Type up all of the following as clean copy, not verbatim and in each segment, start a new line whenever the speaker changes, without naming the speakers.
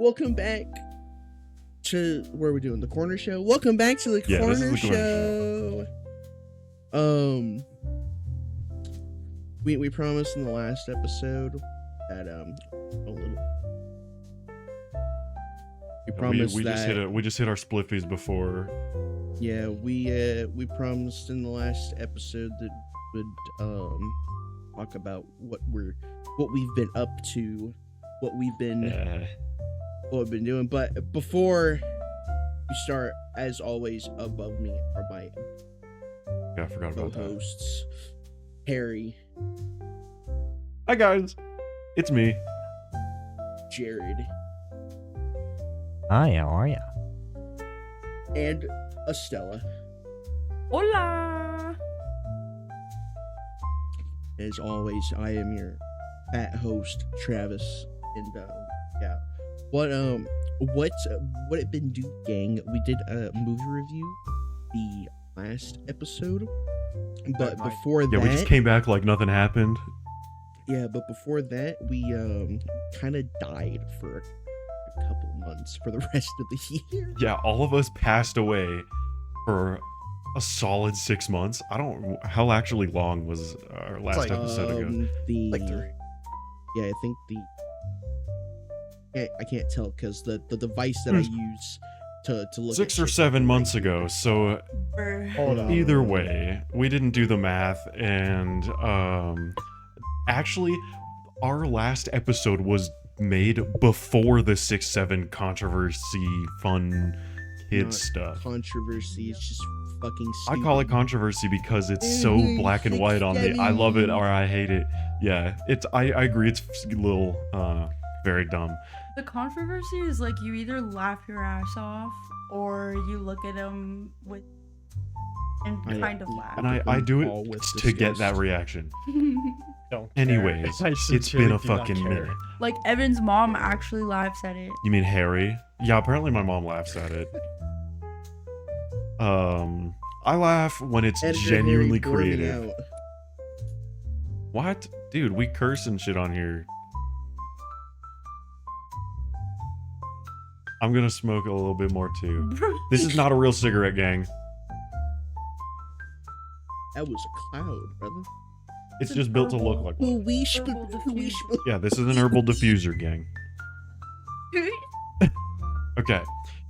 Welcome back to where we're doing the corner show. Welcome back to the corner show. We promised in the last episode that we promised
we just hit our spliffies before.
Yeah, we promised in the last episode that we would talk about what we've been up to, what we've been doing. But before we start, as always, above me are my
I forgot about
co-hosts, Harry.
Hi guys, it's me,
Jared.
Hi, how are ya?
And Estella.
Hola.
As always, I am your fat host, Travis. And yeah, what it been do, gang? We did a movie review the last episode, but before that,
we just came back like nothing happened.
Yeah, but before that, we kind of died for a couple months for the rest of the year.
Yeah, all of us passed away for a solid 6 months. I don't. How actually long was our last episode ago?
Like 3. Yeah, I think I can't tell because the device that I use to look
6 or 7 months ago. So either way, we didn't do the math, and actually, our last episode was made before the 6-7 controversy, fun kid stuff.
Controversy, it's just fucking stupid.
I call it controversy because it's so black and white on the I love it or I hate it. Yeah, it's I agree, it's a little very dumb.
The controversy is like you either laugh your ass off or you look at them with and kind of laugh.
And I do it to get that reaction. Anyways, it's been a fucking minute.
Like Evan's mom actually laughs at it.
You mean Harry? Yeah, apparently my mom laughs at it. I laugh when it's genuinely creative. What? Dude, we curse and shit on here. I'm gonna smoke a little bit more too. This is not a real cigarette, gang.
That was a cloud, brother.
It's just built to look like one. Yeah, this is an herbal diffuser, gang. Okay,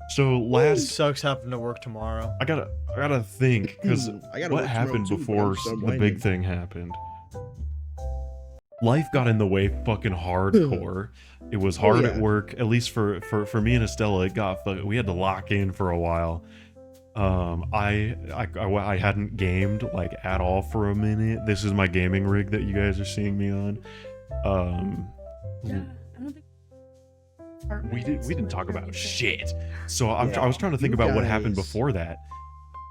so last
sucks having to work tomorrow.
I gotta think, because what happened before the big thing happened? Life got in the way fucking hardcore. It was hard at work, at least for me and Estella. We had to lock in for a while. I hadn't gamed like at all for a minute. This is my gaming rig that you guys are seeing me on.
Yeah, I don't think
we didn't talk about shit. So I was trying to think about what happened before that.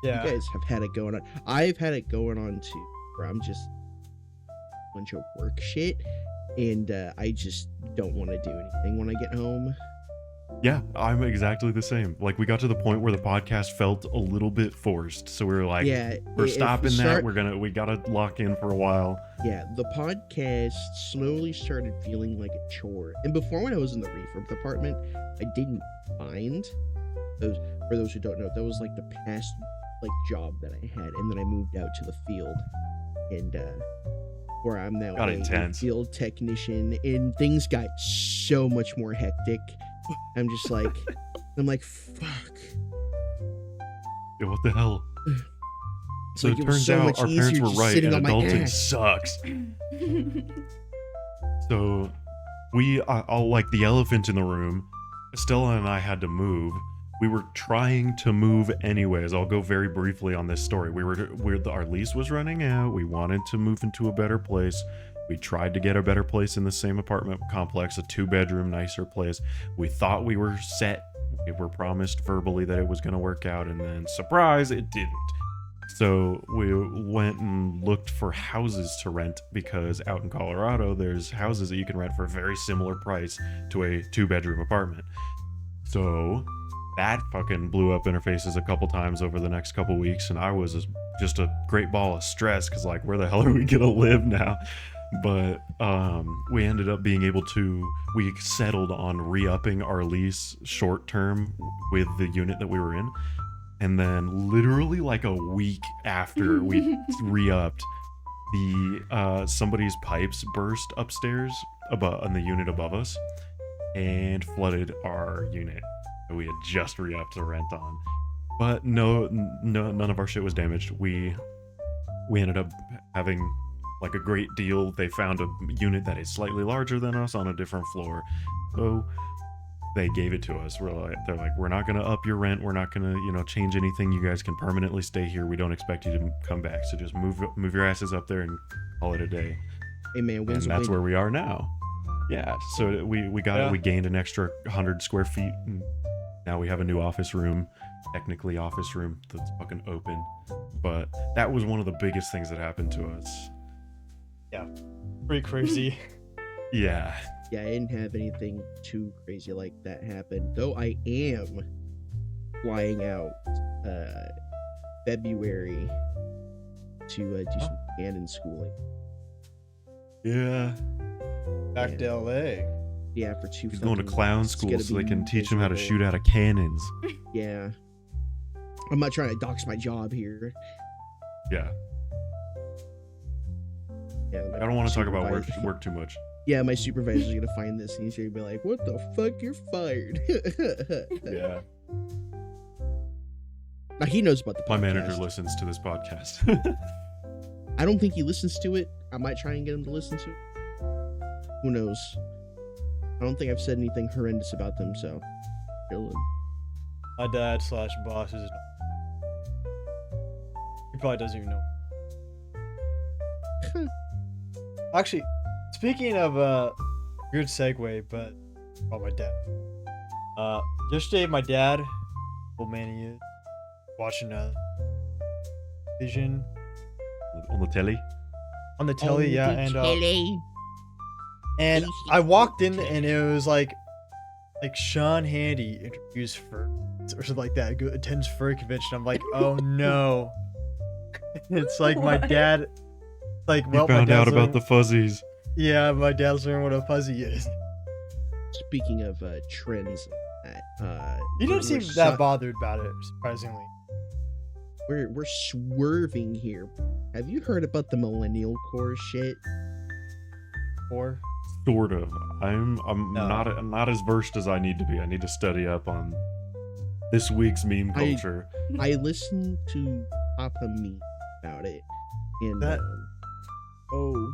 Yeah, you guys have had it going on. I've had it going on too, where I'm just a bunch of work shit, and I just don't want to do anything when I get home.
Yeah, I'm exactly the same. Like, we got to the point where the podcast felt a little bit forced, so we were like, we're stopping that. We gotta lock in for a while. Yeah,
the podcast slowly started feeling like a chore. And before, when I was in the refurb department, I didn't mind those. For those who don't know, that was like the past job that I had, and then I moved out to the field, and where I'm now a field technician, and things got so much more hectic. I'm just like, fuck.
Yeah, what the hell? So it turns out our parents were right, and adulting sucks. So I'll like the elephant in the room. Estella and I had to move. We were trying to move anyways. I'll go very briefly on this story. Our lease was running out. We wanted to move into a better place. We tried to get a better place in the same apartment complex, a 2-bedroom, nicer place. We thought we were set. We were promised verbally that it was going to work out, and then, surprise, it didn't. So we went and looked for houses to rent, because out in Colorado, there's houses that you can rent for a very similar price to a 2-bedroom apartment. So that fucking blew up interfaces a couple times over the next couple weeks, and I was just a great ball of stress, because like, where the hell are we gonna live now? But we ended up being able to, we settled on re-upping our lease short term with the unit that we were in. And then literally like a week after we re-upped, somebody's pipes burst upstairs above on the unit above us and flooded our unit that we had just re-upped the rent on. But no, none of our shit was damaged. We ended up having like a great deal. They found a unit that is slightly larger than us on a different floor, so they gave it to us. They're like, we're not gonna up your rent. We're not gonna, change anything. You guys can permanently stay here. We don't expect you to come back. So just move your asses up there and call it a day.
Hey man,
And that's where we are now. Yeah. So we got it. We gained an extra 100 square feet. And now we have a new office room. Technically office room that's fucking open. But that was one of the biggest things that happened to us.
Yeah, pretty crazy.
Yeah.
Yeah, I didn't have anything too crazy like that happen. Though I am flying out February to do some canon schooling.
Yeah.
Back to LA.
Yeah, for 2
He's going to
fucking
clown
months. It's
school
gonna
so they
be
can teach him how to
miserable.
shoot out of cannons.
Yeah. I'm not trying to dox my job here.
Yeah.
Yeah,
I don't want to talk about
supervisor-
work too much.
Yeah, my supervisor's gonna find this and he's gonna be like, "What the fuck? You're fired."
Yeah.
Now he knows about the podcast.
My manager listens to this podcast.
I don't think he listens to it. I might try and get him to listen to it. Who knows? I don't think I've said anything horrendous about them, so chillin'.
My dad / boss is. He probably doesn't even know. Actually, speaking of good segue, but about my dad. Yesterday, my dad, old man he is, watching vision
On the telly.
on the telly, yeah, and I walked in and it was like Sean Handy introduced fur or something like that. Attends fur convention. I'm like, oh no. It's like my
What?
dad. Like,
He
well, my
found
dad's
out about
learning-
the fuzzies.
Yeah, my dad's learning what a fuzzy is.
Speaking of trends,
He
we're-
didn't seem
we're
that
su-
bothered about it, surprisingly.
We're swerving here. Have you heard about the millennial core shit?
Or
Sort of. I'm
No.
not as versed as I need to be. I need to study up on this week's meme
I-
culture.
I listened to Papa Me about it, and
That-
oh,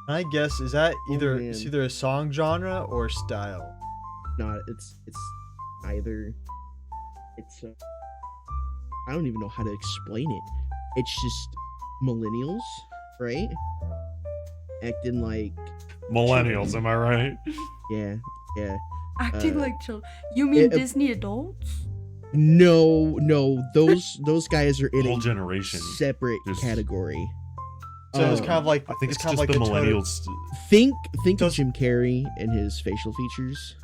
I guess is that either
man.
it's either a song genre or style.
not it's either. It's I don't even know how to explain it. It's just millennials, right? Acting like
Millennials, am I right?
yeah.
Acting
Uh,
like children. You mean
it-
Disney adults?
No, those guys are in
Whole
a
generation.
separate
Just-
category.
So it's kind of like
I think it's
kind
just
of like
the
total-
millennials.
Think of
Does-
Jim Carrey and his facial features.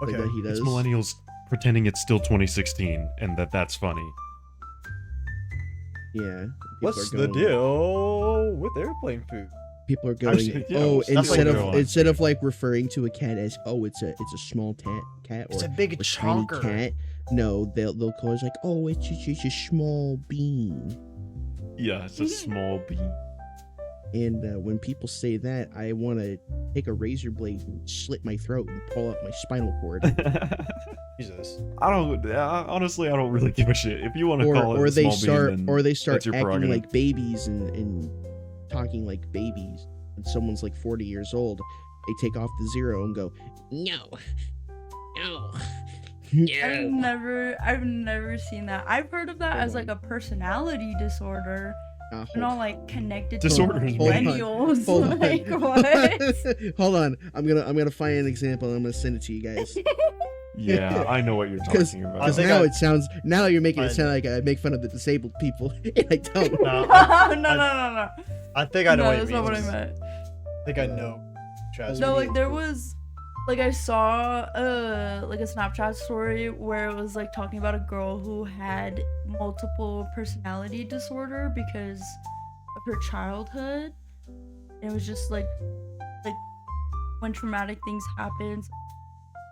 Okay.
Like what he does.
It's millennials pretending it's still 2016 and that's funny.
Yeah. People
What's
are
the
going-
deal with airplane food?
People are going.
Actually, yeah,
oh,
that's what
instead
we're
of
going.
instead of like referring to a cat as it's a small cat
It's
or
a big
a tiny
chonker.
cat. No, they'll call it like it's a small bean.
Yeah, it's a small bee.
And when people say that, I want to take a razor blade and slit my throat and pull out my spinal cord.
Jesus.
Honestly, I don't really give a shit. If you want to call it
or
a
they
small
start
bean, then
or they start
that's your
acting
prerogative.
like babies and talking like babies. When someone's like 40 years old, they take off the zero and go, no,
I've never seen that. I've heard of that
Hold
as like
on.
a personality disorder. And all like connected to
Disorders,
Hold on.
millennials.
Hold on.
Like what?
Hold on. I'm gonna find an example and I'm gonna send it to you guys.
Yeah, I know what you're
Because
talking about.
I think
now
I-
it sounds you're making it
I-
sound like I make fun of the disabled people and I don't.
No,
No.
I think I know
No,
what
that's
it
not what I
means.
meant.
I think I know. Trust
No,
me.
like there was like I saw like a Snapchat story where it was like talking about a girl who had multiple personality disorder because of her childhood. And it was just like when traumatic things happen,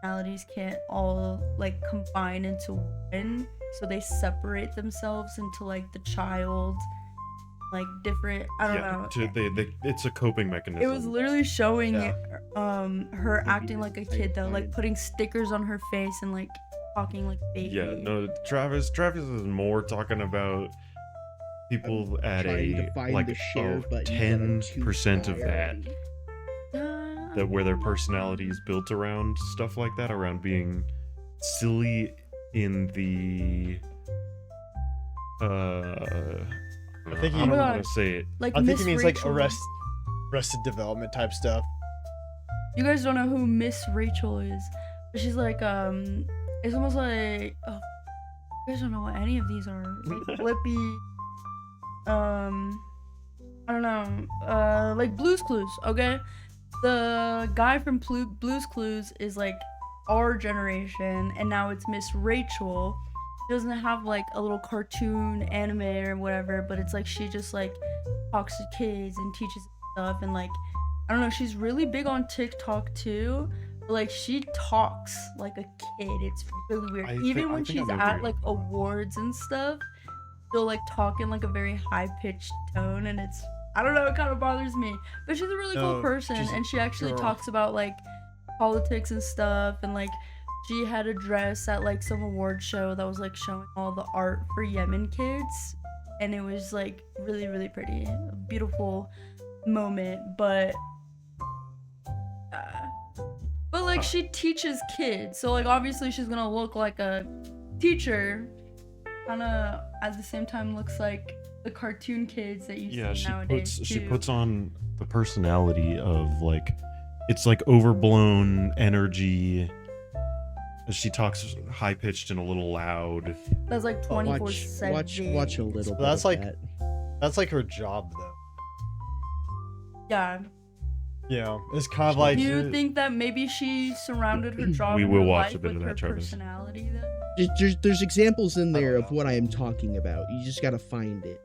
personalities can't all like combine into one, so they separate themselves into like the child, like different. I don't know.
It's a coping mechanism.
It was literally showing
Yeah.
her acting like a kid though, like putting stickers on her face and like talking like a baby.
Yeah, no, Travis is more talking about people at
Trying
a
to find
like
the share button, but I'm too
10% of that.
tired.
That where their personality is built around stuff like that, around being silly in the
I think
I
he-
don't want to say it.
Like
I think
Miss
he means
Rachel.
like Arrested Development type stuff.
You guys don't know who Miss Rachel is, but she's like it's almost like you guys don't know what any of these are. Like Flippy, I don't know, like Blue's Clues. Okay, the guy from Blue's Clues is like our generation, and now it's Miss Rachel. She doesn't have like a little cartoon anime or whatever, but it's like she just like talks to kids and teaches stuff, and like I don't know, she's really big on TikTok too. But, like she talks like a kid. It's really weird. Even when she's at like awards and stuff, she'll like talk in like a very high pitched tone, and it's I don't know, it kind of bothers me. But she's a really cool
No,
person,
she's
and she actually
girl.
talks about like politics and stuff, and like she had a dress at like some award show that was like showing all the art for Yemen kids, and it was like really really pretty, a beautiful moment. But like she teaches kids, so like obviously she's gonna look like a teacher, kind of at the same time looks like the cartoon kids that you see nowadays
she
too.
puts on the personality of like it's like overblown energy. She talks high pitched and a little loud.
That's like 24/7.
Watch a little bit.
That's
of
like-
that.
That's like her job though.
Yeah.
You know, it's kind of like
Do you think that maybe she surrounded her job
We
and
will
her
watch
life
a bit
with
of
her
that, Travis.
personality then?
There's examples in
I
there
don't
of
know.
what I am talking about. You just gotta find it.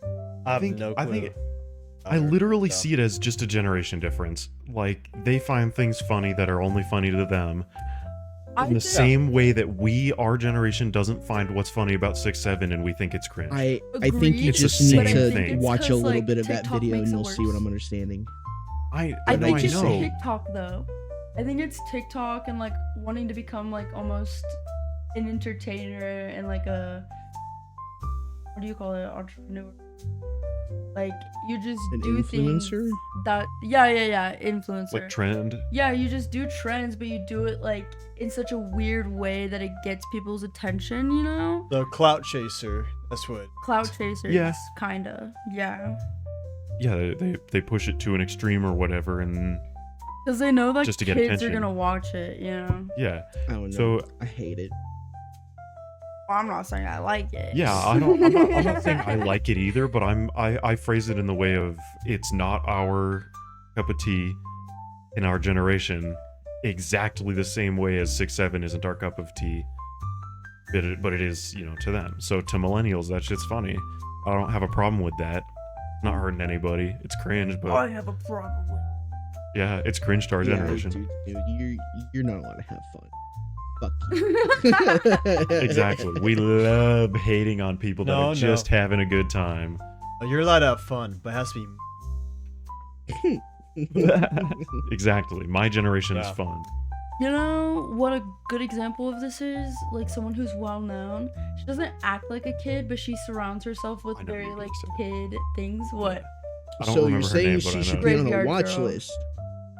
I have
think-
no
I
clue.
think I literally see it as just a generation difference. Like they find things funny that are only funny to them. In the same way that our generation doesn't find what's funny about 6-7 and we think it's cringe.
I think
Agreed,
you
It's the
just need
same
to
thing.
watch a
'cause,
little
like,
bit of that
TikTok
video and
makes it
you'll see what
worse.
I'm understanding.
I
I
But
think
I
it's
just-
know.
TikTok though. I think it's TikTok and like wanting to become like almost an entertainer and like a what do you call it, entrepreneur? Like you just
An
do
influencer?
things that yeah influencer.
Like trend.
Yeah, you just do trends, but you do it like in such a weird way that it gets people's attention, you know?
The clout chaser. That's what.
Cloud chasers,
Yeah.
kinda. Yeah.
Yeah, they push it to an extreme or whatever, and
Because they know that
Just to get
kids are
attention.
gonna watch it, you know?
yeah.
I don't know.
So
I hate it.
Well, I'm not saying I like it.
yeah, I'm not saying I like it either, but I phrase it in the way of it's not our cup of tea in our generation, exactly the same way as 6-7 isn't our cup of tea. But it is, to them. So to millennials, that shit's funny. I don't have a problem with that. Not hurting anybody. It's cringe, but
I have a problem with
yeah, it's cringe to our
Yeah,
generation.
dude, you're not allowed to have fun. Fuck you.
Exactly. We love hating on people that
No,
are just having a good time.
Oh, you're allowed to have fun, but it has to be.
Exactly. My generation is
Yeah.
fun.
You know what a good example of this is? Like someone who's well known. She doesn't act like a kid, but she surrounds herself with
I know
very
what
like
you're
kid things. What?
I don't
So you're
remember her
saying
name, but
she
I
should
know.
be on a
Graveyard
watch
Girl.
list?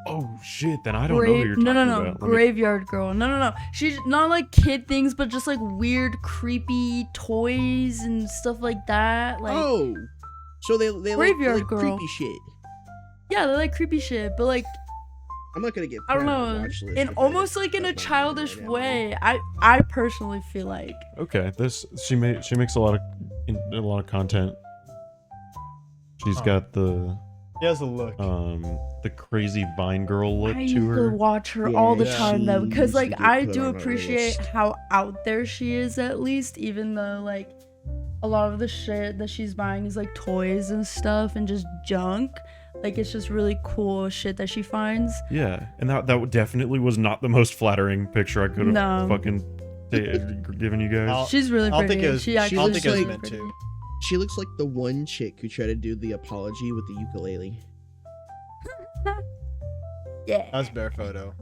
Oh shit! Then I don't know who you're talking
no.
about. Let me-
Graveyard Girl. No. She's not like kid things, but just like weird, creepy toys and stuff like that. Like
Oh, so they
Graveyard
like
Girl.
creepy shit.
yeah, they like creepy shit, but like
I'm not gonna get.
I don't
put on a
know,
watch list
in
if I
almost
get
like in a
stuff on there
childish
right now.
way. I personally feel like.
Okay, she makes a lot of content. She's
Huh.
got the
He has a look.
the crazy Vine girl look
I
to
used
her.
to watch her
Yeah,
all the
yeah.
time though,
she
because
used to
like
get
I
put
do
on our
appreciate
list.
how out there she is at least, even though like a lot of the shit that she's buying is like toys and stuff and just junk. Like it's just really cool shit that she finds.
Yeah, and that definitely was not the most flattering picture I could have
No.
fucking given you guys.
I'll-
She's really
I don't
pretty.
think it was-
She
I
actually
don't
is
think it was
really
meant
pretty.
to.
She looks like the one chick who tried to do the apology with the ukulele.
Yeah.
That's bare photo.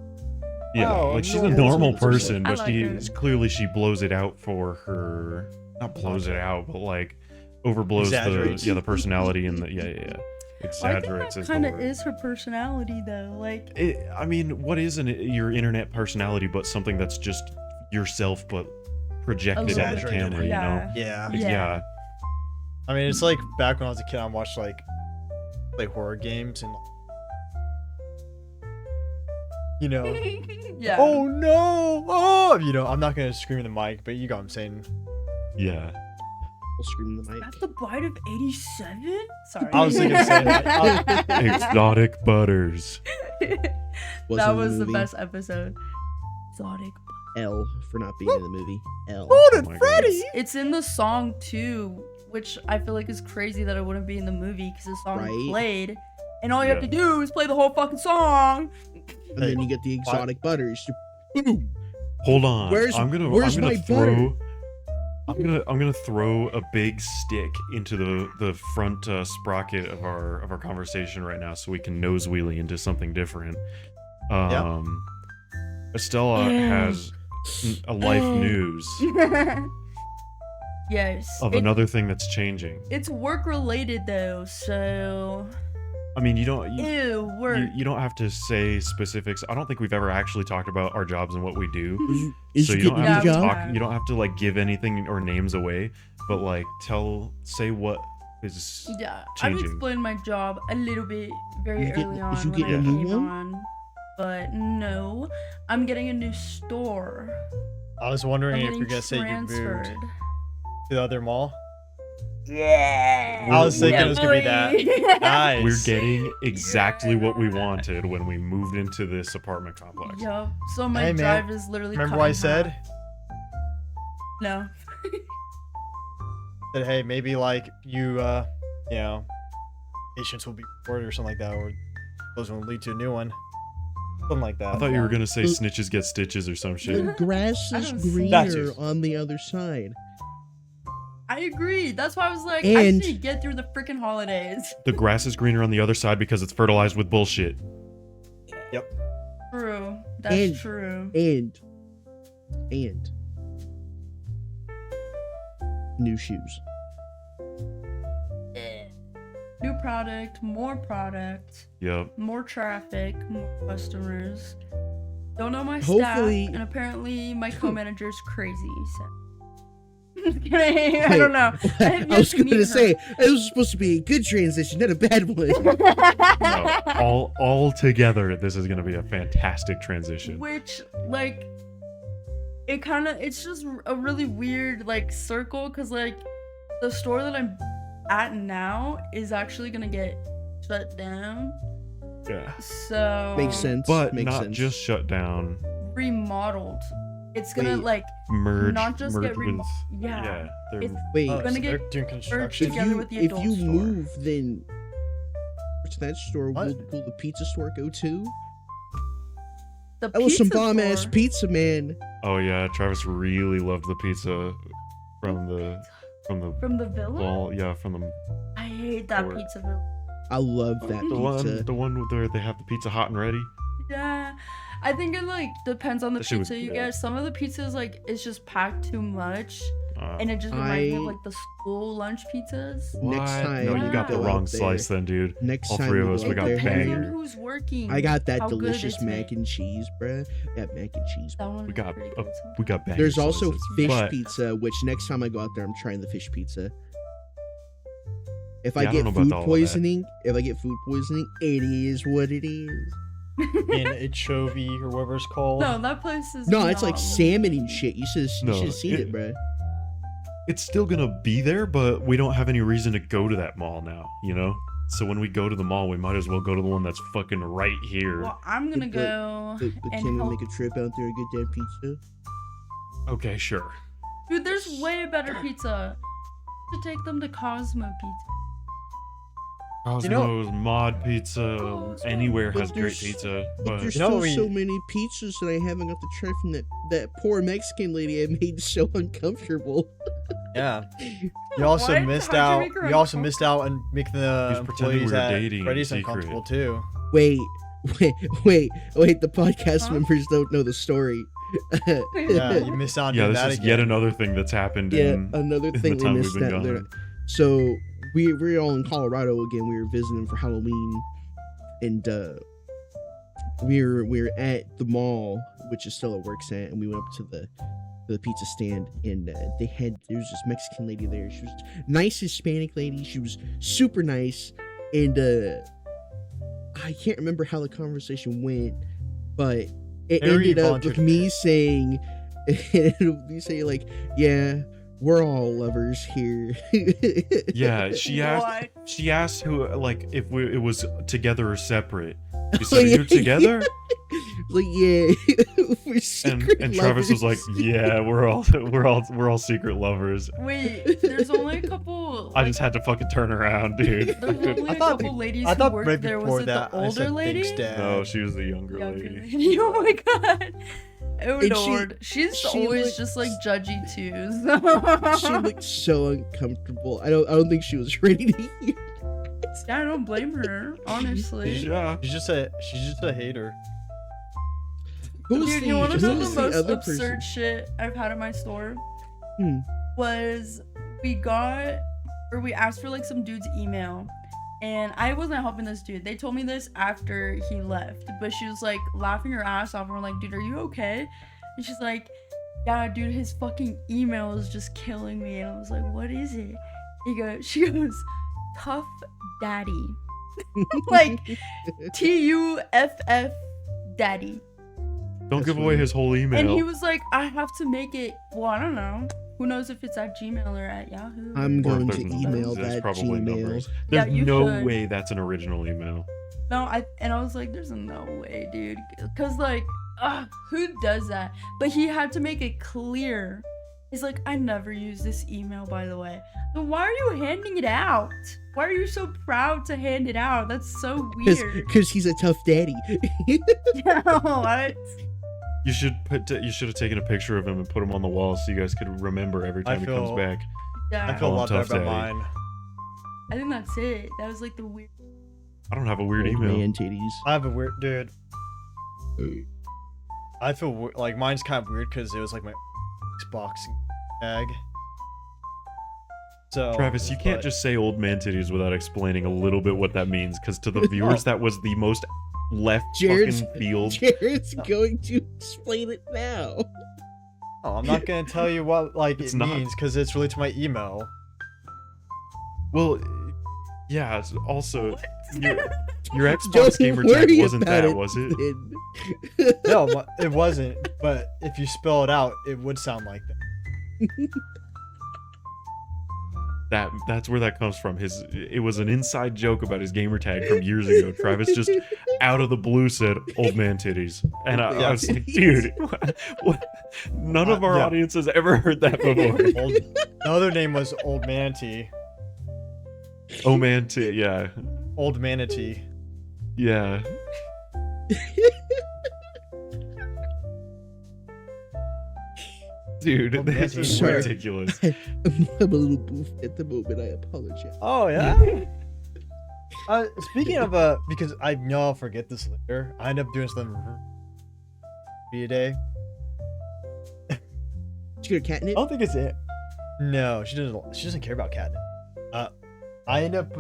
Yeah,
Oh,
like she's
no.
a normal
That's what it is.
person,
I
but
like
she
her.
clearly she blows it out for her. Not blows it out, but like overblows
Exaggerates.
the personality and the yeah.
I think
Exaggerates
that
is the
kind of
word.
is her personality though. Like
I mean, what is your internet personality but something that's just yourself but projected on the
Exaggerated.
camera, you know?
yeah.
Yeah.
Yeah.
I mean, it's like back when I was a kid, I watched like play horror games and you know.
Yeah.
Oh no! Oh, you know, I'm not gonna scream in the mic, but you got what I'm saying.
Yeah.
I'll scream in the mic.
At the bite of 87? Sorry.
I was thinking the same thing.
Exotic butters.
That
Wasn't in
was the
movie.
best episode. Exotic.
L for not being in the movie. L.
Oh my God.
It's in the song too, which I feel like is crazy that it wouldn't be in the movie because the song
Right.
played, and all you have
Yeah.
to do is play the whole fucking song.
And then you get the exotic butters. Boom.
Hold on.
Where's
I'm gonna
my
throw. I'm gonna throw a big stick into the front sprocket of our conversation right now, so we can nose wheelie into something different. Estella has a life news
Yes.
of another thing that's changing.
It's work related though, so
I mean, you don't
work.
you don't have to say specifics. I don't think we've ever actually talked about our jobs and what we do.
Is
So
you
you don't
getting
have
a
to
job?
talk. You don't have to like give anything or names away, but like say what is.
Yeah,
changing.
I've explained my job a little bit very
You get-
early
is
on
you
when I
getting
a
new
came
one?
on, but no, I'm getting a new store.
I was
I'm
wondering if
getting
you're gonna say you moved
transferred.
to the other mall.
Yeah.
I was thinking it was gonna be that.
that.
Nice.
We're getting exactly what we wanted when we moved into this apartment complex.
Yup. So my
Hey, man,
drive is literally.
Remember
cut
what I
in
said?
half. No.
That hey, maybe like you know, patients will be reported or something like that, or those will lead to a new one. Something like that.
I thought you were gonna say
The-
snitches get stitches or some shit.
The grass
I
is
don't see-
greener
That's
on the other side.
I agree. That's why I was like, I
And-
just need to get through the freaking holidays.
The grass is greener on the other side because it's fertilized with bullshit.
True. That's
And-
true.
And new shoes.
New product, more product,
Yep.
more traffic, more customers. Don't know my
Hopefully-
staff, and apparently my co-manager's crazy. So. I don't know. I have
I
yet
was
to meet
gonna
her.
say it was supposed to be a good transition, not a bad one.
No, all together, this is gonna be a fantastic transition.
Which, like, it's just a really weird, like, circle, because, like, the store that I'm at now is actually gonna get shut down.
Yeah.
So.
Makes sense.
But
Makes
not
sense.
just shut down.
Remodeled. It's gonna,
Wait.
like,
Merge.
Not just
merge
get
with.
yeah.
they're-
It's
Wait,
Oh,
gonna
so
get
they're doing
if
construction.
together
you
with the
if
adult
you
store.
move, then to that store,
What?
will the pizza store go too?
the
That was some
pizza
bomb ass
store.
pizza, man.
Oh yeah, Travis really loved the pizza from the
From the villa?
wall. Yeah, from the
I hate that
Or-
pizza villa.
I love that pizza.
the one where they have the pizza hot and ready.
Yeah. I think it like depends on the
That shit was
pizza you
good.
get. Some of the pizzas like it's just packed too much,
Uh,
and it just reminds me of
I-
like the school lunch pizzas.
what?
Next time
No,
we
you got the
go
wrong
out there-
slice then, dude.
Next
all
time
three of
we
us,
go
we
out
got
there,
It depends
banger.
on who's working.
I got that
how good
delicious
it's
mac
made.
and cheese, bruh. That mac and cheese.
That one
We
was
got
pretty
a-
good sometimes.
We got banger
There's also
slices,
fish
but-
pizza, which next time I go out there, I'm trying the fish pizza. If
Yeah,
I
I don't
get
know about
food
all of that.
poisoning, it is what it is.
In Anchovy or whatever it's called.
No, that place is.
No, it's like
not-
salmon and shit. You should
No,
have seen
it-
it, bruh.
It's still gonna be there, but we don't have any reason to go to that mall now, you know? So when we go to the mall, we might as well go to the one that's fucking right here.
Well, I'm gonna
But-
go
But
and
can we
help.
make a trip out there and get that pizza?
Okay, sure.
Dude, there's way better pizza. To take them to Cosmo Pizza.
Cosmos, Mod Pizza,
Cosmos.
anywhere
But
has great
there's-
pizza.
But
But
there's
You know
still
what we-
so many pizzas that I haven't got to try from that poor Mexican lady I made so uncomfortable.
Yeah. You also
What?
missed
How'd you
out.
make her
You also missed out on making the
He was pretending
employees
we were
at
dating in
Freddy's
secret.
uncomfortable too.
Wait, the podcast
Huh?
members don't know the story.
Yeah, you missed out on
yeah,
doing
this
that
is
again.
yet another thing that's happened
Yeah,
in
another
the
thing we
time we've
missed
been
that.
gone.
So we're all in Colorado again. We were visiting for Halloween, and we're at the mall, which is still at works at, and we went up to the pizza stand, and there was this Mexican lady there. She was nice Hispanic lady. She was super nice, and I can't remember how the conversation went, but it
Maybe you
ended up
volunteered
with me
to-
saying, like, yeah, we're all lovers here.
Yeah, she asked.
What?
She asked who, like, if it was together or separate. You
Oh,
said, "Are
yeah,
you together?"
Like, yeah, we're secret
And Travis was like,
lovers.
"Yeah, we're all secret lovers."
Wait, there's only a couple.
I just had to fucking turn around, dude.
There's only
I
a
thought-
couple ladies
I
who
thought
worked
right
there.
before
Was it
that,
the
I
older
said
lady?
thanks, Dad.
No, she was the younger
Younger
lady.
lady. Oh my god. Oh
And she-
lord. She's
she
always
looked-
just like judgy too.
She looked so uncomfortable. I don't think she was ready to hear.
I don't blame her, honestly.
Yeah.
She's just a hater.
Who's
Dude,
the,
you want to know
who's
the most
other
absurd
person?
shit I've had in my store?
Hmm.
Was we asked for like some dude's email, and I wasn't helping this dude. They told me this after he left, but she was like laughing her ass off, and we're like, dude, are you okay? And she's like, yeah, dude, his fucking email is just killing me. And I was like, what is it? She goes, Tough Daddy. Like TUFF Daddy.
Don't
That's
give away
funny.
his whole email.
And he was like, I have to make it. Well, I don't know. Who knows if it's at Gmail or at Yahoo?
I'm
Or if
going
there's
to
numbers,
email
there's
that
probably
Gmail.
numbers.
Yeah,
There's
you
no
should.
way that's an original email.
No, I was like, there's no way, dude. Cause like, who does that? But he had to make it clear. He's like, I never use this email, by the way. Then why are you handing it out? Why are you so proud to hand it out? That's so weird.
Because he's a tough daddy.
Yeah, what?
You should have taken a picture of him and put him on the wall so you guys could remember every
I
time he comes
feel-
back.
Yeah,
I feel a lot better
Tough
about
Daddy.
mine.
I think that's it. That was like the weird.
I don't have a weird
Old
email.
man titties.
I have a weird dude. I feel like mine's kind of weird because it was like my Xbox tag. So
Travis, you can't
but-
just say old man titties without explaining a little bit what that means, because to the viewers, that was the most left
Jared's-
fucking field.
Jared's going to explain it now.
Oh, I'm not gonna tell you what like
It's
it
not.
means because it's related to my email.
Well, yeah. Also, your
Don't
Xbox gamer tag
worry
wasn't
about
that,
it,
was it?
then.
No, it wasn't. But if you spell it out, it would sound like that.
That's where that comes from. It was an inside joke about his gamer tag from years ago. Travis just out of the blue said "old man titties," and I was like, "Dude, what? None of our
Yeah.
audience has ever heard that before."
The other name was Old Manatee.
Oh man, yeah,
Old Manatee.
yeah. Dude,
Oh,
this
man,
is
sorry.
ridiculous.
I'm a little boof at the moment. I apologize.
Oh yeah. Speaking of because I know I'll forget this later. I end up doing something be a day.
Did you get a
I
catnip?
don't think it's it. No, she doesn't. She doesn't care about catnip. I end up.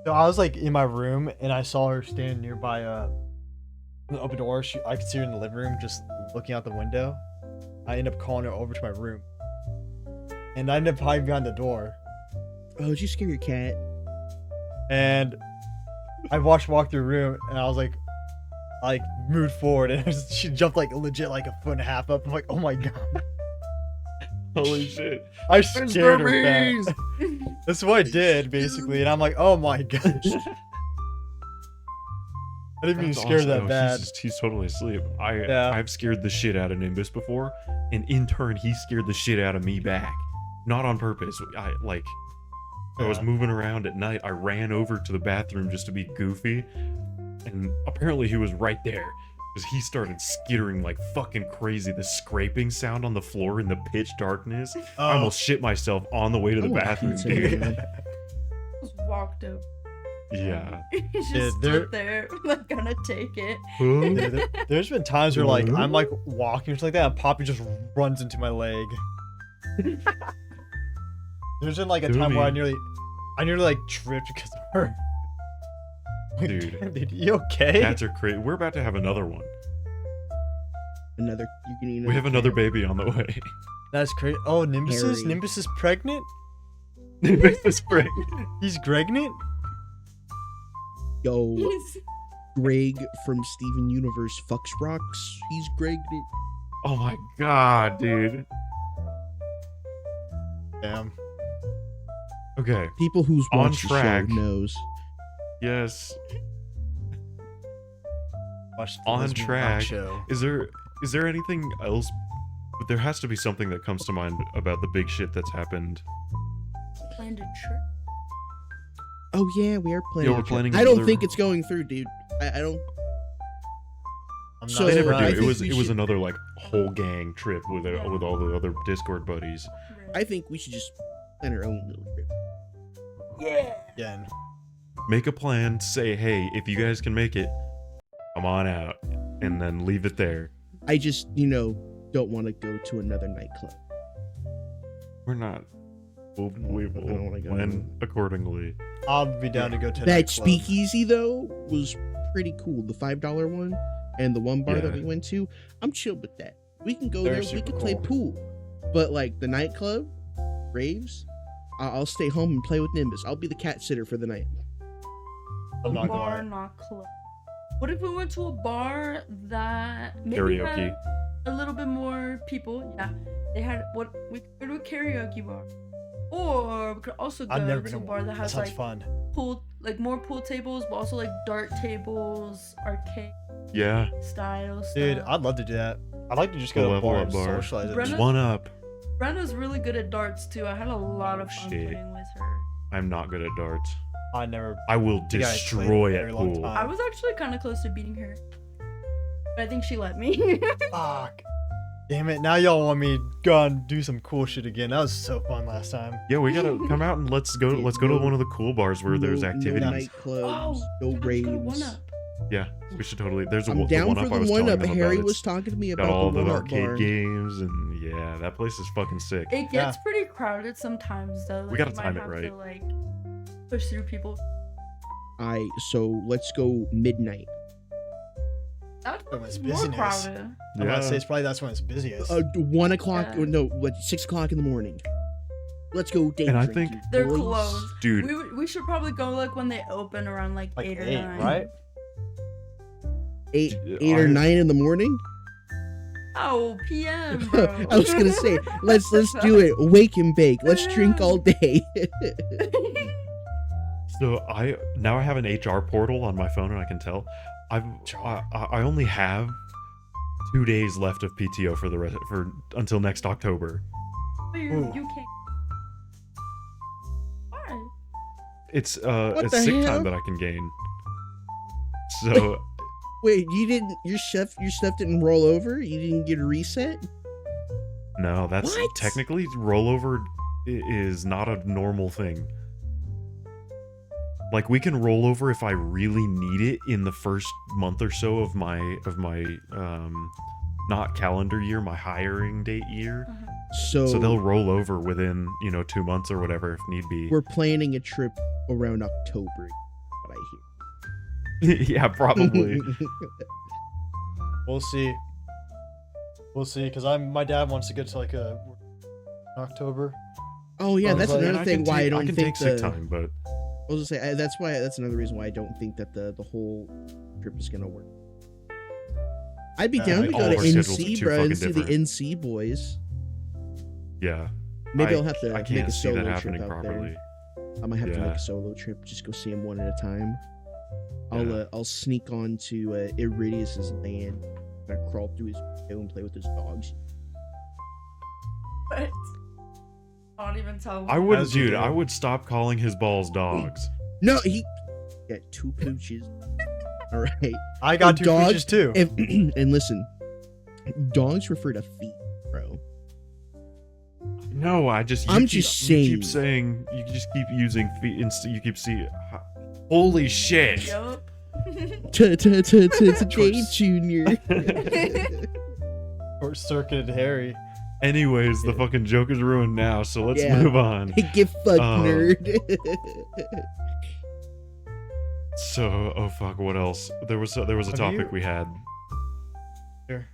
So I was like in my room and I saw her standing nearby the open door. I could see her in the living room, just looking out the window. I end up calling her over to my room, and I end up hiding behind the door.
Oh, did you scare your cat?
And I watched her walk through the room, and I was like moved forward, and she jumped like legit like a foot and a half up. I'm like, oh my god.
Holy shit!
I scared her fast. That's what I did basically, and I'm like, oh my gosh. I didn't even
That's
scare
awesome.
that
No,
bad.
He's totally asleep.
Yeah.
I've scared the shit out of Nimbus before, and in turn, he scared the shit out of me back. Not on purpose. I was
Yeah.
moving around at night. I ran over to the bathroom just to be goofy, and apparently he was right there because he started skittering like fucking crazy. The scraping sound on the floor in the pitch darkness. I almost shit myself on the way to
I
the
want
bathroom,
pizza,
dude.
man.
Just walked up.
Yeah.
He just
there-
stood there, like gonna take it.
There's been times where like I'm like walking or something like that, and Poppy just runs into my leg. There's been like a time where I nearly like tripped because of her. Like,
Dude.
damn, dude, you okay?
Cats are crazy. We're about to have another one.
Another. You can eat
We have another
cat.
baby on the way.
That's crazy. Oh, Nimbus is
Harry.
Nimbus is pregnant.
This spring.
He's pregnant.
Yo,
He's-
Greg from Steven Universe fucks rocks. He's Greg.
Oh my god, dude.
Damn.
Okay.
People who's
On
watched the show
track.
knows.
Yes.
Watch the
On
Lesbian Rock
track.
Show.
Is there anything else? But there has to be something that comes to mind about the big shit that's happened.
planned a trip.
Oh yeah, we are planning.
we're
a trip.
planning
I don't
another-
think it's going through, dude. I don't.
I'm
So,
They never
I
do.
think
It was
we
it was
should-
another like whole gang trip with with all the other Discord buddies.
I think we should just plan our own little trip.
Yeah.
Again.
Make a plan. Say, hey, if you guys can make it, come on out, and then leave it there.
I just, don't want to go to another nightclub.
We're not. We'll
I don't wanna go.
plan accordingly.
I'll be down to go to
That
nightclub.
speakeasy though was pretty cool. The $5 one and the one bar that
Yeah.
we went to. I'm chill with that. We can go
They're
there. We
super
can play
cool.
pool. But like the nightclub, raves, I'll stay home and play with Nimbus. I'll be the cat sitter for the night.
I'm not
bar,
going.
not club. What if we went to a bar that maybe
Karaoke.
had a little bit more people? Yeah, they had what we could go to a karaoke bar, or we could also go
I've never
to
been
a
to
bar
one.
that
That
has
sounds
like
fun.
pool, like more pool tables, but also like dart tables, arcade
Yeah.
style stuff.
Dude, I'd love to do that. I'd like to just go to a
Level
bar
up
and
bar.
socialize.
Brenna-
Just one up.
Brenna's really good at darts too. I had a lot of fun
shit.
playing with her.
I'm not good at darts.
I never.
I will
think I played
destroy
a
at
very long
pool.
time.
I was actually kind of close to beating her, but I think she let me.
Fuck. Damn it! Now y'all want me to go and do some cool shit again. That was so fun last time.
Yeah, we gotta come out and let's go.
Yeah,
Let's go to
no-
one of the cool bars where there's
No
activities.
nightclubs, no
dude, let's
raves.
go to One Up.
Yeah, we should totally. There's a
I'm
the
down
one
for
up I
the
was
one
telling
up.
them
Harry
about.
was
It's
talking to me
got
about
all
the
the
one up
arcade
bar.
games and yeah, that place is fucking sick.
It gets pretty crowded sometimes though. Like,
We gotta
you might
time it
have
right.
To, like, push through people.
So let's go midnight.
That's
When it's
more
business.
crowded.
I'm gonna say
Yeah.
it's probably that's when it's busiest.
1 o'clock.
Yeah.
Or no, what? 6 o'clock in the morning. Let's go day
And I
drinking,
think-
They're
boys.
closed.
Dude,
We should probably go like when they open around like,
Like
8 or
8,
9.
right?
Eight
I-
or 9 in the morning.
Oh, PM, bro.
I was gonna say, let's do it. Wake and bake. Let's drink all day.
so I have an HR portal on my phone and I can tell. I only have 2 days left of PTO for the rest until next October.
Ooh.
You can't. Why?
It's
What
a
the
sick
hell?
time that I can gain. So
Wait, you didn't? Your stuff didn't roll over? You didn't get a reset?
no, that's
What?
technically rollover is not a normal thing. Like we can roll over if I really need it in the first month or so of my not calendar year, my hiring date year.
So
So they'll roll over within, 2 months or whatever if need be.
we're planning a trip around October. What I
Yeah, probably.
We'll see. We'll see, because my dad wants to get to like a October.
Oh yeah, that's
But-
another
I
thing
can
why I
take-
don't
I can
think
take sick time, but
I was gonna say that's another reason why I don't think that the whole trip is gonna work. I'd be down to
all
go
of
to
our schedules are
NC,
too
bro, and
fucking
see the
different.
NC boys.
yeah.
Maybe
I,
I'll have to
I
make
can't
a
see that
solo
happening
trip out
properly.
there. I might have to make
Yeah.
a solo trip, just go see them one at a time.
Yeah.
I'll sneak onto Iridius's land, and crawl through his window and play with his dogs.
What? Can't even tell.
I would,
As you
dude.
do.
I would stop calling his balls dogs.
No, he got 2 pooches. All right.
I got
And
two
dog-
pooches too.
And listen, dogs refer to feet, bro.
No,
I'm just
You keep saying. You just keep using feet. You keep seeing. Holy shit!
Yup.
Today, Junior.
Short circuited Harry.
Anyways, the fucking joke is ruined now, so let's
Yeah.
move on.
Get fucked, nerd.
So, oh fuck, what else? There was a
Have
topic
you-
we had.
Here.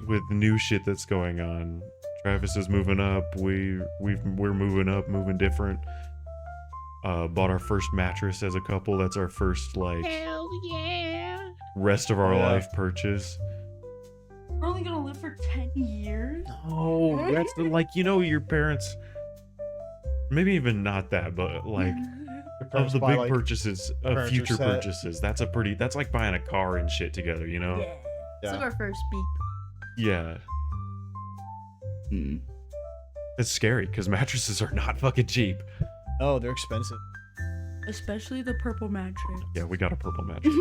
With new shit that's going on. Travis is moving up. We're moving up, moving different. Bought our first mattress as a couple. That's our first like
Hell yeah.
rest of our
Yeah.
life purchase.
We're only gonna live for 10 years.
Oh, that's like your parents. Maybe even not that, but like
Your
of
parents
the
buy,
big
like,
purchases of
furniture
future
set.
purchases. That's like buying a car and shit together, you know?
Yeah. It's like
Yeah.
our first beep.
Yeah.
Hmm.
It's scary because mattresses are not fucking cheap.
Oh, they're expensive.
Especially the purple mattress.
Yeah, we got a purple mattress.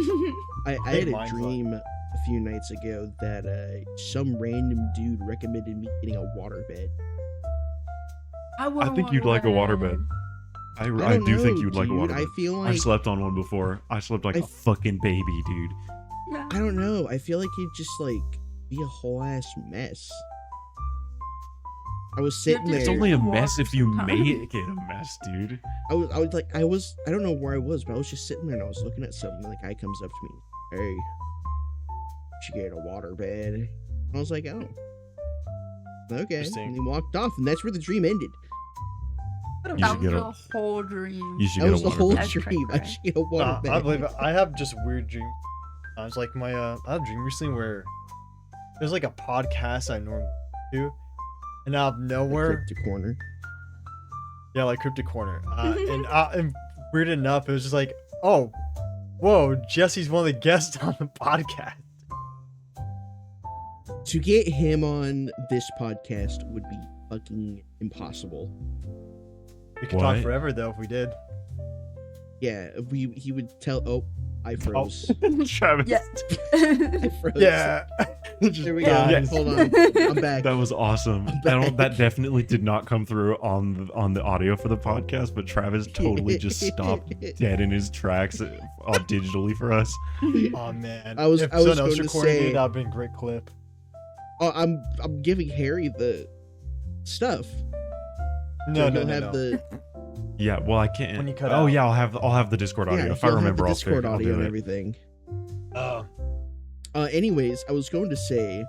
I
Hey,
had a
mine's
dream a few nights ago that some random dude recommended me getting a waterbed.
I think you'd like a waterbed. I
don't
do think
know,
you'd like a
dude.
waterbed.
I feel
I
like
slept on one before. I slept like
I
a fucking baby, dude.
I don't know. I feel like it'd just like be a whole ass mess. I was sitting
It's
there.
It's only a
Water
mess if you
sometimes.
make it a mess, dude.
I don't know where I was, but I was just sitting there and I was looking at something. And the guy comes up to me, "Hey, you should get a waterbed." And I was like, "Oh, okay."
Interesting.
And he walked off, and that's where the dream ended.
You
That
should
was
get
the whole dream.
You should
That
get
was
a
the whole
waterbed.
That's
dream. I
correct.
should get a waterbed.
I believe it. I have just weird dreams. I was like I had a dream recently where there's like a podcast I normally do, and out of nowhere,
Cryptic corner.
yeah, like Cryptic Corner, and weird enough, it was just like, oh, whoa, Jesse's one of the guests on the podcast.
To get him on this podcast would be fucking impossible.
We could
What?
talk forever though if we did.
Yeah, he would tell. Oh, I froze.
Travis.
Yeah.
I froze.
Yeah.
There we go.
Yes.
Hold on. I'm back.
That was awesome. That definitely did not come through on the audio for the podcast, but Travis totally just stopped dead in his tracks digitally for us.
Oh man.
I was
if
going
someone else
to
recorded
say-
it, that'd been a great clip.
Oh, I'm giving Harry the stuff.
No,
So
no,
he'll
no,
have
no.
the
Yeah, well I can't.
When you cut
oh
out.
yeah, I'll have the Discord audio.
yeah,
If I
he'll have
remember,
the
I'll
Discord
I'll
audio
do
and
it.
everything.
Oh.
Anyways, I was going to say,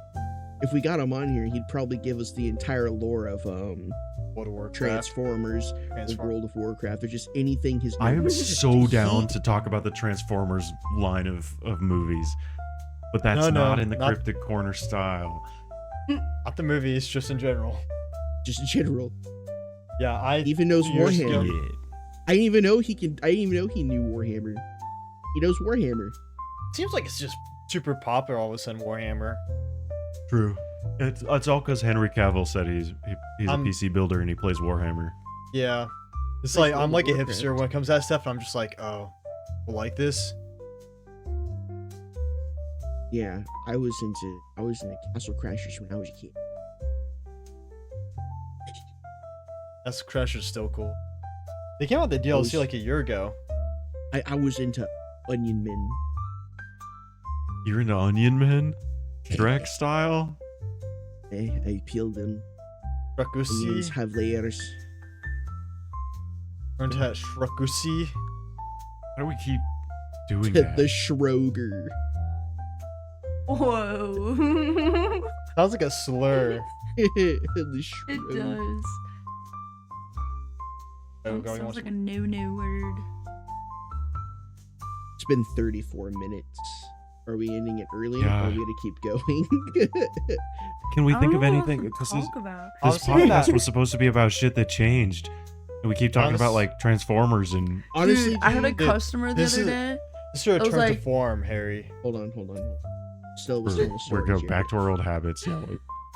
if we got him on here, he'd probably give us the entire lore of
What a Warcraft.
Transformers, the World of Warcraft, or just anything his.
I
name
am
was.
so
He-
down to talk about the Transformers line of movies, but that's
No,
not in the
not-
Cryptic Corner style.
Not the movies, just in general.
just in general.
Yeah, I
He even knows
Years ago.
Warhammer.
Yeah.
I didn't even know he could. I didn't even know he knew Warhammer. He knows Warhammer.
seems like it's just super popular all of a sudden, Warhammer.
True. It's all because Henry Cavill said he's a PC builder and he plays Warhammer.
Yeah. It's
Like
like I'm
World
like
of
a hipster when it comes to that stuff, and I'm just like, oh, people like this.
Yeah, I was into Castle Crashers when I was a kid.
That's Crasher's still cool. They came out with the DLC
was-
like a year ago.
I was into Onion Men.
You're into Onion Man? Shrek style?
I peeled them. Onions
Shrakusi.
have layers.
Learned to Shrakusi.
How do we keep doing
the
that?
Schroger.
Whoa.
Sounds like a slur.
The
It
Schroger.
does.
Oh, going
Sounds
on.
like a new word.
It's been 34 minutes. Are we ending it early?
Yeah.
Or are we gonna keep going?
Can we
I
think
don't
of
know what
anything?
to
Because
talk about.
I
this
was thinking
podcast
that-
was supposed to be about shit that changed. And we keep talking about
Honest-
like Transformers and
Honestly,
Dude, I had a
dude,
customer the
this
other
is-
day.
This is a
I was
return to
like-
form, Harry.
hold on. Still,
we're,
still
we're
story,
go
Jared.
back to our old habits. Yeah,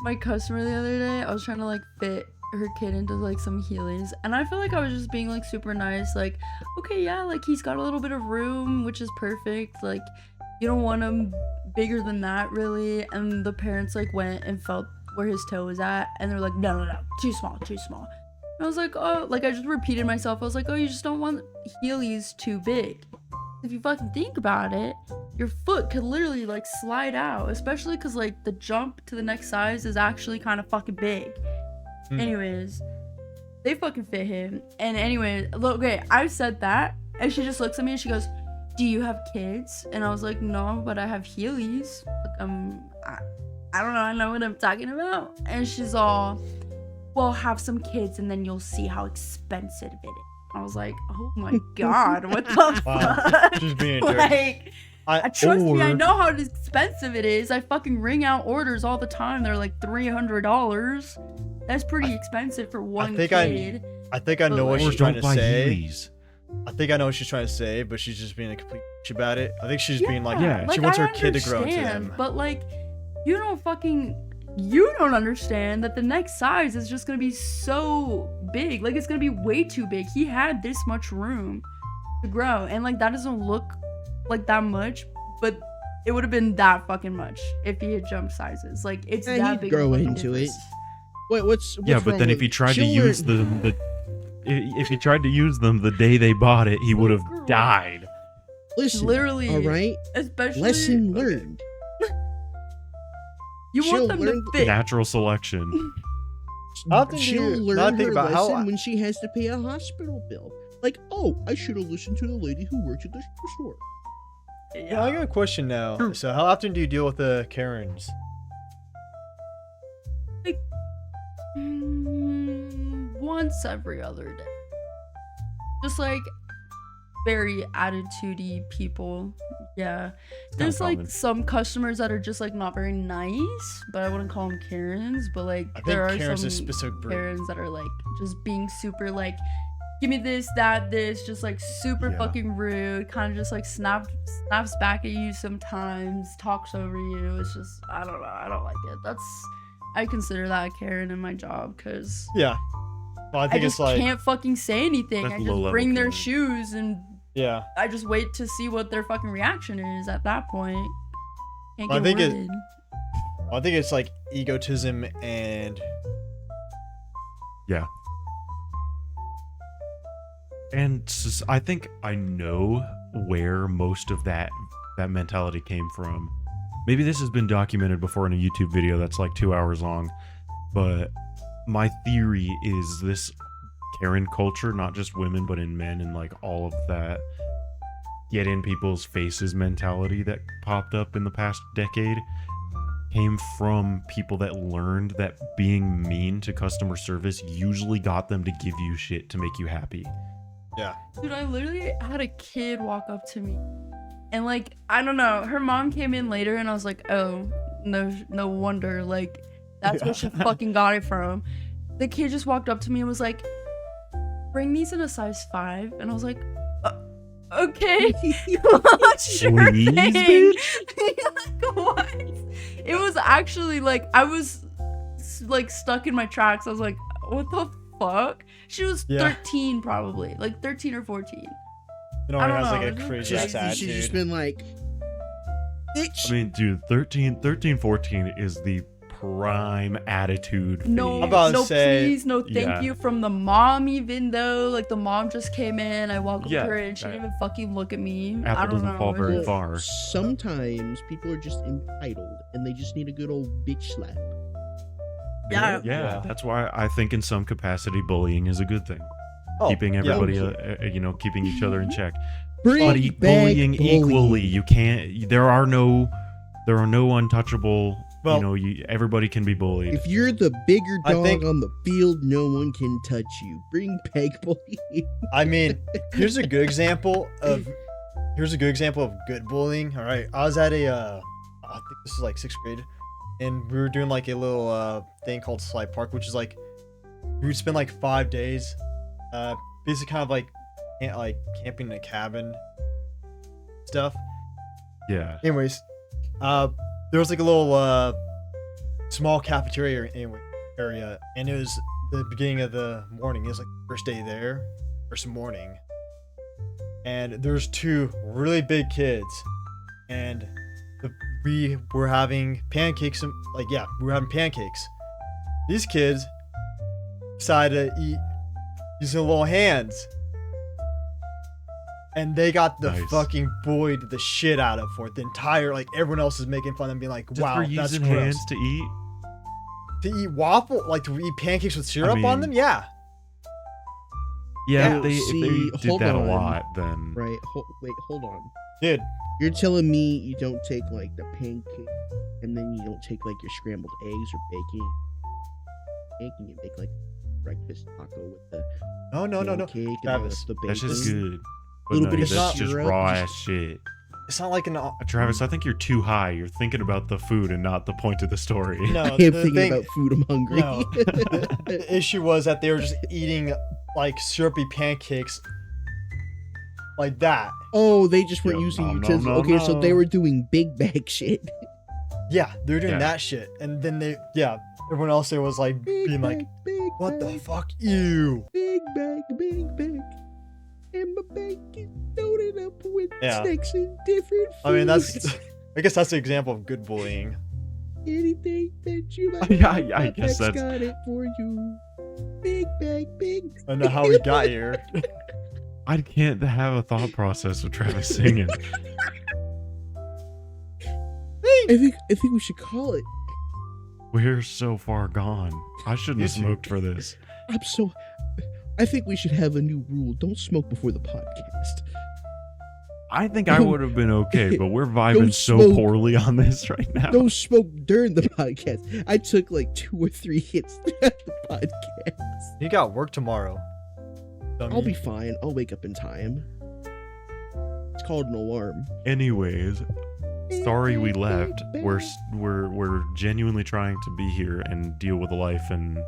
my customer the other day. I was trying to like fit her kid into like some Heelys, and I feel like I was just being like super nice, like, okay, yeah, like he's got a little bit of room, which is perfect. Like, you don't want him bigger than that, really. And the parents like went and felt where his toe was at, and they're like, no, too small, too small. And I was like, oh, like I just repeated myself. I was like, oh, you just don't want Heelys too big. If you fucking think about it, your foot could literally like slide out, especially because like the jump to the next size is actually kind of fucking big. Anyways, they fucking fit him. And anyways, look, okay, I said that, and she just looks at me and she goes, do you have kids? And I was like, no, but I have Heelys. Like, I don't know, I know what I'm talking about. And she's all, well, have some kids and then you'll see how expensive it is. I was like, oh my god, what the fuck?
Just being a jerk.
Like, trust me, I know how expensive it is. I fucking ring out orders all the time. They're like $300. That's pretty expensive for one kid.
I think I know what
Or
she's trying to
don't buy
say.
Heelys.
I think I know what she's trying to say, but she's just being a complete bitch about it. I think she's being like,
Yeah.
she
Like,
wants
I
her kid to grow into
understand,
them.
But like, you don't understand that the next size is just gonna be so big. Like, it's gonna be way too big. He had this much room to grow, and like that doesn't look like that much, but it would have been that fucking much if he had jumped sizes. Like, it's
Yeah,
that
he'd
big. of a
grow
fucking
into it.
difference.
Wait, what's
Yeah, but
wrong
then if
with-
he tried to
she'll
use
learn-
if he tried to use them the day they bought it, he would have died.
Listen,
Literally,
all right,
especially
lesson learned.
You
she'll
want them
learn
to fit.
Natural selection.
How often do
She'll
you-
learn
now I think
her
about how-
lesson when she has to pay a hospital bill. Like, oh, I should have listened to the lady who worked at the store.
Yeah, I got a question now. So how often do you deal with the Karens?
Once every other day. Just like very attitude-y people. Yeah. There's like
common.
some customers that are just like not very nice, but I wouldn't call them Karens. But like
I think
there are
Karen's a
some
specific breed.
Karens that are like just being super like, give me this, that, this, just like super
Yeah.
fucking rude, kind of just like snaps back at you sometimes, talks over you. It's just, I don't know, I don't like it. I consider that a Karen in my job, because
Yeah. Well, I
I
think
just
it's like,
can't fucking say anything.
That's
I just
low-level
bring their
Karen.
shoes and
yeah.
I just wait to see what their fucking reaction is at that point. Can't
Well, I
get
think
worded.
I think it's like egotism and
Yeah. And I think I know where most of that mentality came from. Maybe this has been documented before in a YouTube video that's like 2 hours long, but my theory is this Karen culture, not just women, but in men, and like all of that get in people's faces mentality that popped up in the past decade came from people that learned that being mean to customer service usually got them to give you shit to make you happy.
yeah.
Dude, I literally had a kid walk up to me. And like, I don't know, her mom came in later and I was like, oh, no wonder. Like, that's where she fucking got it from. The kid just walked up to me and was like, bring these in a size 5. And I was like, okay. Sure
Please,
thing. Like, what? It was actually like, I was like stuck in my tracks. I was like, what the fuck? She was
Yeah.
13 probably, like 13 or 14.
You know,
I
he
don't
has
know,
like
it's
a
just
crazy
She's,
ass
she's just
attitude.
been like, bitch.
I mean, dude, 13, 14 is the prime attitude.
No,
I'm about to
no,
say-
please, no, thank
Yeah.
you from the mom. Even though, like, the mom just came in, I welcomed
Yeah,
her, and she didn't even fucking look at me. I
Apple
don't
doesn't
know.
fall
it's
very
just-
far.
Sometimes people are just entitled and they just need a good old bitch slap.
Yeah.
Yeah, that's why I think in some capacity bullying is a good thing.
Oh,
Keeping
yeah.
everybody, keeping each other in check.
Bring
But
back
bullying equally. You can't. There are no untouchable.
Well-
Everybody can be bullied.
If you're the bigger
I
dog
think-
on the field, no one can touch you. Bring back bullying.
I mean, here's a good example of good bullying. All right, I was at I think this is like 6th grade, and we were doing like a little thing called Slide Park, which is like we would spend like 5 days, basically kind of like camping in a cabin stuff.
Yeah.
Anyways, there was like a little small cafeteria area, and it was the beginning of the morning. It was like the first day there, first morning, and there's two really big kids, and we were having pancakes. And we were having pancakes. These kids decided to eat using little hands. And they got the
Nice.
fucking buoyed the shit out of for it. The entire, like, everyone else is making fun of them, being like,
Just
wow,
for
that's
using
gross.
hands to eat.
To eat waffle, like to eat pancakes with syrup on
mean-
them? Yeah.
Yeah,
Yeah,
if they
see,
did
hold
that
on.
a lot, then
Right. Hold on.
Dude,
You're telling me you don't take like the pancake, and then you don't take like your scrambled eggs or bacon, and you make like breakfast taco with the
no.
pancake and
Travis,
the bacon.
that's just good. But
Little
no,
bit of
that's just
syrup,
raw
just-
ass shit.
It's not like an...
Travis, I think you're too high. You're thinking about the food and not the point of the story.
No,
I am
the
thinking
thing...
about food. I'm hungry.
No. The issue was that they were just eating, like, syrupy pancakes like that.
Oh, they just weren't
Yep.
using
Nom, nom,
utensils.
nom,
Okay, so they
nom.
were doing big bag shit.
Yeah, they were doing
Yeah.
that shit. And then everyone else there was, like,
Big
being like,
bag, big
what the
bag,
fuck? Ew.
Big bag, big bag. And my bag is loaded up with
Yeah.
snacks and different foods.
I mean, that's... I guess that's the example of good bullying.
Anything that you like.
Yeah, I
my
guess
bag's
that's-
got it for you. Big bag, big.
I don't know how we got here.
I can't have a thought process with Travis singing.
I think we should call it.
We're so far gone. I shouldn't have
You two.
smoked for this.
I think we should have a new rule. Don't smoke before the podcast.
I think I would have been okay, but we're vibing
Don't
so
smoke.
poorly on this right now.
Don't smoke during the podcast. I took like 2 or 3 hits throughout the podcast.
You got work tomorrow.
I'll be fine. I'll wake up in time. It's called an alarm.
Anyways, sorry we left. We're genuinely trying to be here and deal with life and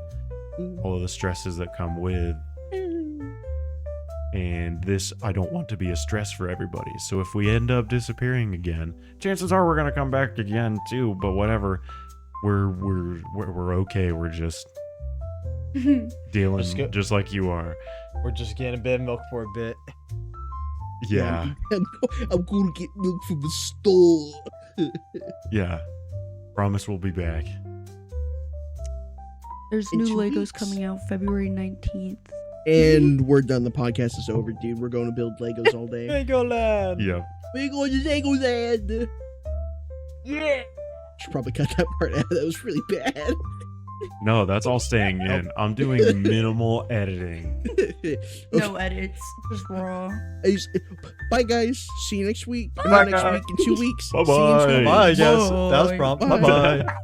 all of the stresses that come with. And this, I don't want to be a stress for everybody. So if we end up disappearing again, chances are we're gonna come back again too. But whatever, we're okay. We're just dealing
Let's go.
just like you are.
We're just getting a bit of milk for a bit.
Yeah,
I'm going to get milk from the store.
yeah. Promise we'll be back.
There's
In
new
2
Legos
weeks.
coming out February 19th.
And we're done. The podcast is over, dude. We're going to build Legos all day.
Lego land.
Yeah.
We're going to Lego Land. Yeah. Should probably cut that part out. That was really bad.
No, that's all staying in. I'm doing minimal editing.
No edits, just raw.
Bye, guys. See you next week.
Bye,
Next
guys.
week in 2 weeks.
Bye-bye.
See you in 2 weeks.
Bye, I guess. That was
Bye.
prompt.
Bye.
Bye-bye.